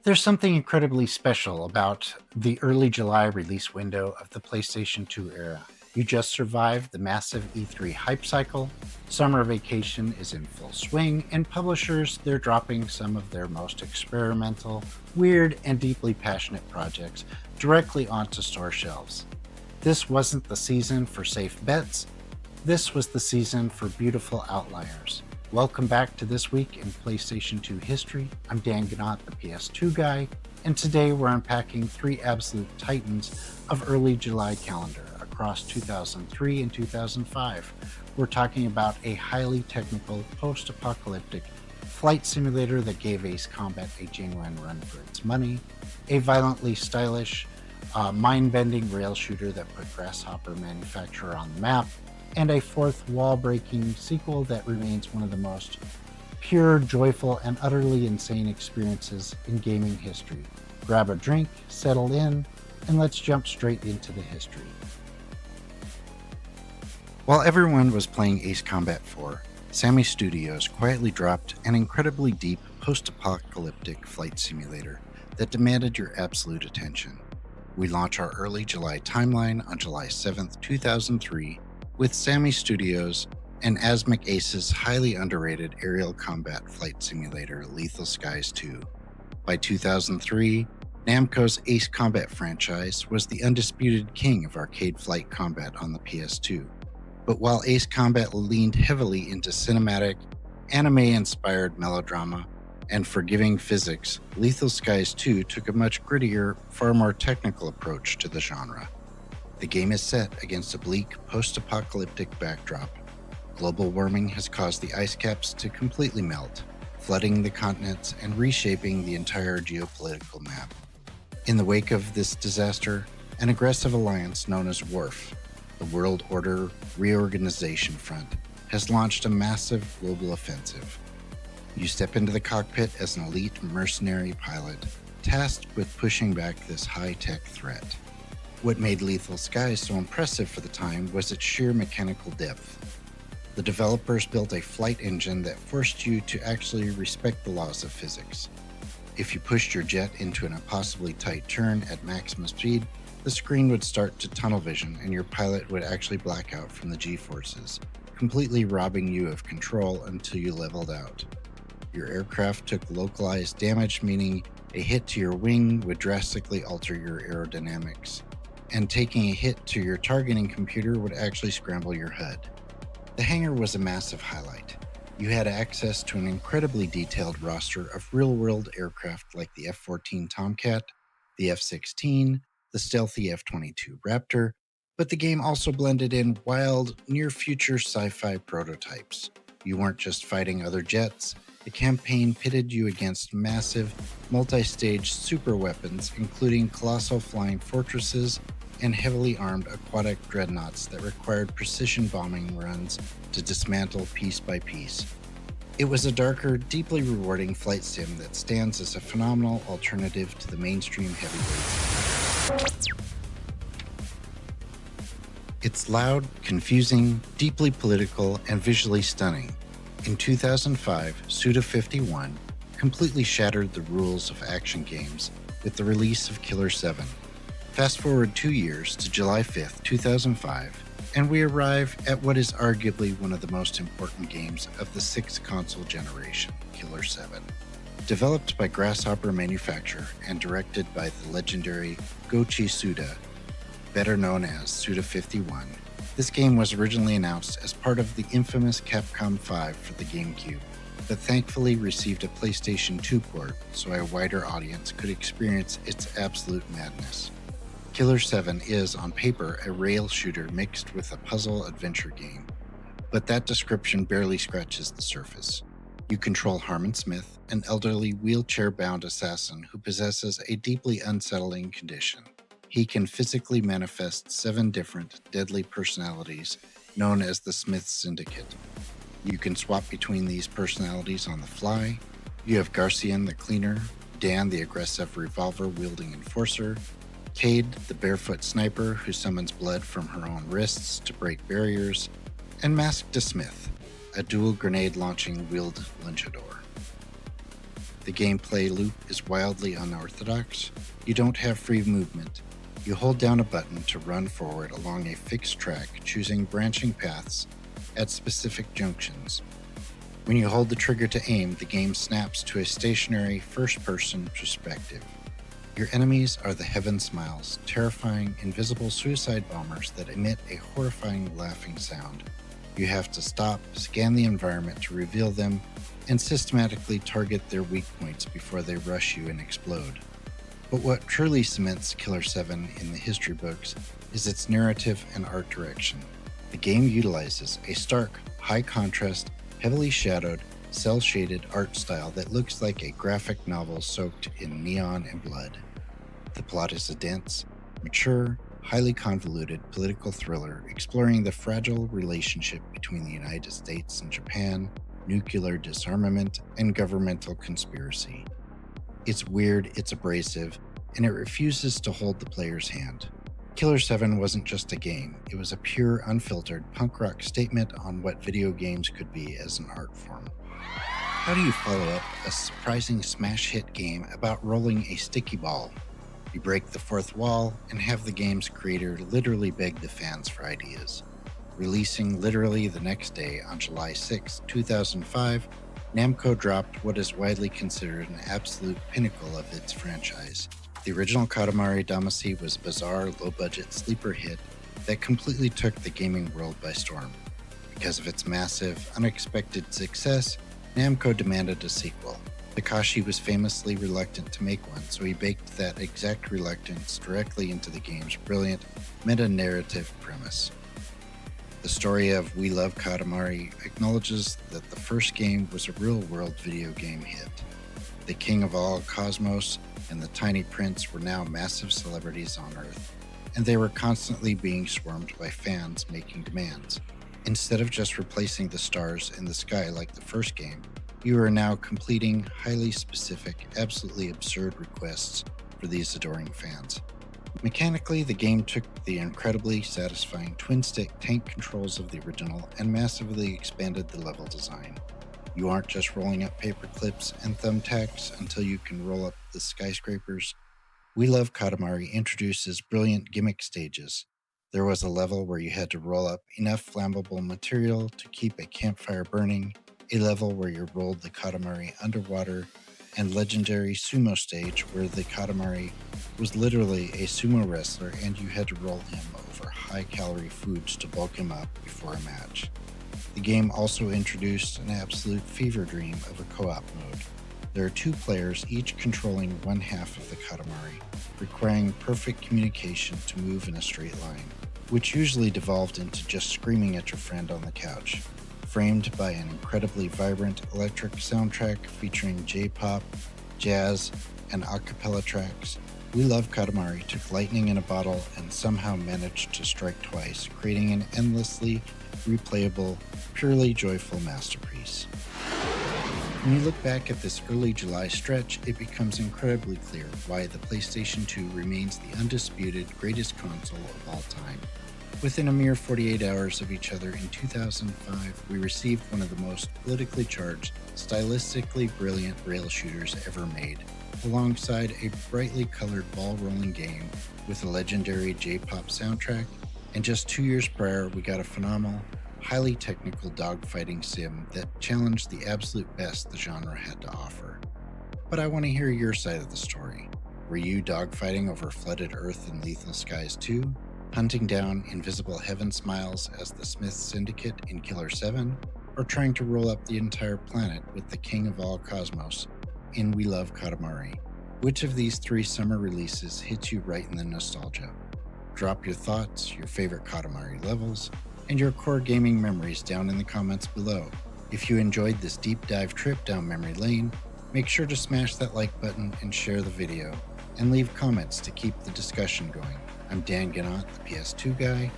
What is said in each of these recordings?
There's something incredibly special about the early July release window of the PlayStation 2 era. You just survived the massive E3 hype cycle, summer vacation is in full swing, and publishers, they're dropping some of their most experimental, weird, and deeply passionate projects directly onto store shelves. This wasn't the season for safe bets, this was the season for beautiful outliers. Welcome back to This Week in PlayStation 2 History. I'm Dan Gnadt, the PS2 Guy, and today we're unpacking three absolute titans of early July calendar across 2003 and 2005. We're talking about a highly technical, post-apocalyptic flight simulator that gave Ace Combat a genuine run for its money, a violently stylish, mind-bending rail shooter that put Grasshopper Manufacture on the map, and a fourth wall-breaking sequel that remains one of the most pure, joyful, and utterly insane experiences in gaming history. Grab a drink, settle in, and let's jump straight into the history. While everyone was playing Ace Combat 4, Sammy Studios quietly dropped an incredibly deep post-apocalyptic flight simulator that demanded your absolute attention. We launch our early July timeline on July 7th, 2003, with Sammy Studios and Asmik Ace's highly underrated aerial combat flight simulator Lethal Skies 2. By 2003, Namco's Ace Combat franchise was the undisputed king of arcade flight combat on the PS2. But while Ace Combat leaned heavily into cinematic, anime-inspired melodrama and forgiving physics, Lethal Skies 2 took a much grittier, far more technical approach to the genre. The game is set against a bleak, post-apocalyptic backdrop. Global warming has caused the ice caps to completely melt, flooding the continents and reshaping the entire geopolitical map. In the wake of this disaster, an aggressive alliance known as WRF, the World Order Reorganization Front, has launched a massive global offensive. You step into the cockpit as an elite mercenary pilot, tasked with pushing back this high-tech threat. What made Lethal Skies so impressive for the time was its sheer mechanical depth. The developers built a flight engine that forced you to actually respect the laws of physics. If you pushed your jet into an impossibly tight turn at maximum speed, the screen would start to tunnel vision and your pilot would actually black out from the G-forces, completely robbing you of control until you leveled out. Your aircraft took localized damage, meaning a hit to your wing would drastically alter your aerodynamics, and taking a hit to your targeting computer would actually scramble your HUD. The hangar was a massive highlight. You had access to an incredibly detailed roster of real-world aircraft like the F-14 Tomcat, the F-16, the stealthy F-22 Raptor, but the game also blended in wild, near-future sci-fi prototypes. You weren't just fighting other jets. The campaign pitted you against massive, multi-stage super weapons, including colossal flying fortresses and heavily armed aquatic dreadnoughts that required precision bombing runs to dismantle piece by piece. It was a darker, deeply rewarding flight sim that stands as a phenomenal alternative to the mainstream heavyweights. It's loud, confusing, deeply political, and visually stunning. In 2005, Suda 51 completely shattered the rules of action games with the release of Killer 7. Fast forward 2 years to July 5th, 2005, and we arrive at what is arguably one of the most important games of the sixth console generation, Killer 7. Developed by Grasshopper Manufacture and directed by the legendary Goichi Suda, better known as Suda 51, this game was originally announced as part of the infamous Capcom 5 for the GameCube, but thankfully received a PlayStation 2 port so a wider audience could experience its absolute madness. Killer 7 is, on paper, a rail shooter mixed with a puzzle adventure game, but that description barely scratches the surface. You control Harmon Smith, an elderly wheelchair-bound assassin who possesses a deeply unsettling condition. He can physically manifest 7 different deadly personalities known as the Smith Syndicate. You can swap between these personalities on the fly. You have Garcian the Cleaner, Dan the aggressive revolver-wielding enforcer, Cade the barefoot sniper who summons blood from her own wrists to break barriers, and Masked Smith, a dual grenade-launching wheeled luchador. The gameplay loop is wildly unorthodox. You don't have free movement. You hold down a button to run forward along a fixed track, choosing branching paths at specific junctions. When you hold the trigger to aim, the game snaps to a stationary first-person perspective. Your enemies are the Heaven Smiles, terrifying, invisible suicide bombers that emit a horrifying laughing sound. You have to stop, scan the environment to reveal them, and systematically target their weak points before they rush you and explode. But what truly cements Killer 7 in the history books is its narrative and art direction. The game utilizes a stark, high-contrast, heavily shadowed, cel-shaded art style that looks like a graphic novel soaked in neon and blood. The plot is a dense, mature, highly convoluted political thriller exploring the fragile relationship between the United States and Japan, nuclear disarmament, and governmental conspiracy. It's weird, it's abrasive, and it refuses to hold the player's hand. Killer 7 wasn't just a game, it was a pure, unfiltered punk rock statement on what video games could be as an art form. How do you follow up a surprising smash hit game about rolling a sticky ball? You break the fourth wall and have the game's creator literally beg the fans for ideas. Releasing literally the next day on July 6, 2005, Namco dropped what is widely considered an absolute pinnacle of its franchise. The original Katamari Damacy was a bizarre, low-budget sleeper hit that completely took the gaming world by storm. Because of its massive, unexpected success, Namco demanded a sequel. Takashi was famously reluctant to make one, so he baked that exact reluctance directly into the game's brilliant, meta-narrative premise. The story of We Love Katamari acknowledges that the first game was a real-world video game hit. The king of all cosmos and the tiny prince were now massive celebrities on Earth, and they were constantly being swarmed by fans making demands. Instead of just replacing the stars in the sky like the first game, you are now completing highly specific, absolutely absurd requests for these adoring fans. Mechanically, the game took the incredibly satisfying twin-stick tank controls of the original and massively expanded the level design. You aren't just rolling up paper clips and thumbtacks until you can roll up the skyscrapers. We Love Katamari introduces brilliant gimmick stages. There was a level where you had to roll up enough flammable material to keep a campfire burning, a level where you rolled the Katamari underwater, and legendary sumo stage where the Katamari was literally a sumo wrestler and you had to roll him over high-calorie foods to bulk him up before a match. The game also introduced an absolute fever dream of a co-op mode. There are two players, each controlling one half of the Katamari, requiring perfect communication to move in a straight line, which usually devolved into just screaming at your friend on the couch. Framed by an incredibly vibrant electric soundtrack featuring J-pop, jazz, and a cappella tracks, We Love Katamari took lightning in a bottle and somehow managed to strike twice, creating an endlessly replayable, purely joyful masterpiece. When you look back at this early July stretch, it becomes incredibly clear why the PlayStation 2 remains the undisputed greatest console of all time. Within a mere 48 hours of each other in 2005, we received one of the most politically charged, stylistically brilliant rail shooters ever made, alongside a brightly colored ball-rolling game with a legendary J-pop soundtrack, and just 2 years prior, we got a phenomenal, highly technical dogfighting sim that challenged the absolute best the genre had to offer. But I want to hear your side of the story. Were you dogfighting over flooded Earth in Lethal Skies 2? Hunting down invisible Heaven Smiles as the Smith Syndicate in Killer 7? Or trying to roll up the entire planet with the king of all cosmos in We Love Katamari? Which of these three summer releases hits you right in the nostalgia? Drop your thoughts, your favorite Katamari levels, and your core gaming memories down in the comments below. If you enjoyed this deep dive trip down memory lane, make sure to smash that like button and share the video, and leave comments to keep the discussion going. I'm Dan Gnadt, the PS2 Guy.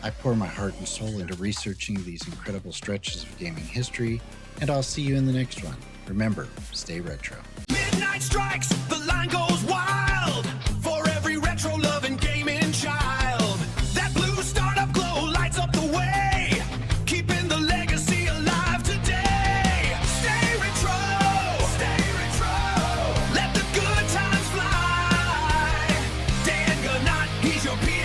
I pour my heart and soul into researching these incredible stretches of gaming history, and I'll see you in the next one. Remember, stay retro. Midnight strikes, the line goes wild for every retro loving gaming child. That blue startup glow lights up the way, keeping the legacy alive today. Stay retro, stay retro. He's your